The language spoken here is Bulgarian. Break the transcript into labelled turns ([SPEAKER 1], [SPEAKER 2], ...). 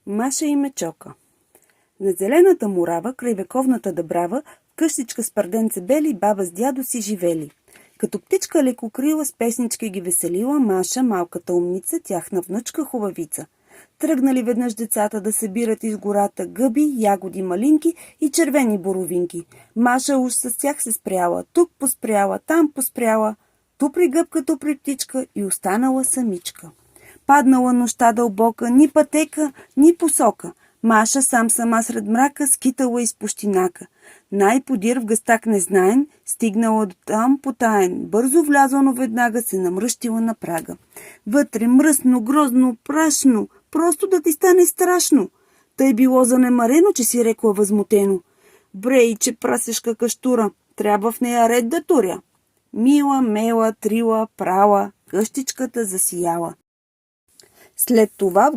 [SPEAKER 1] Маша и Мечока. На зелената морава, край вековната дъбрава, къщичка с парденце бели, баба с дядо си живели. Като птичка лекокрила с песнички ги веселила Маша, малката умница, тяхна внучка хубавица. Тръгнали веднъж децата да събират из гората гъби, ягоди, малинки и червени боровинки. Маша уж с тях се спряла, тук поспряла, там поспряла, ту при гъбка, ту при птичка и останала самичка. Паднала нощта дълбока, ни пътека, ни посока. Маша сама сред мрака, скитала из пущинака. Най-подир в гъстак незнаен, стигнала до там потаен. Бързо влязла, но веднага се намръщила на прага. Вътре мръсно, грозно, прашно, просто да ти стане страшно. Тъй било занемарено, че си рекла възмутено: "Брей, че прасешка каштура, трябва в нея ред да туря." Мила, мела, трила, прала, къщичката засияла. След това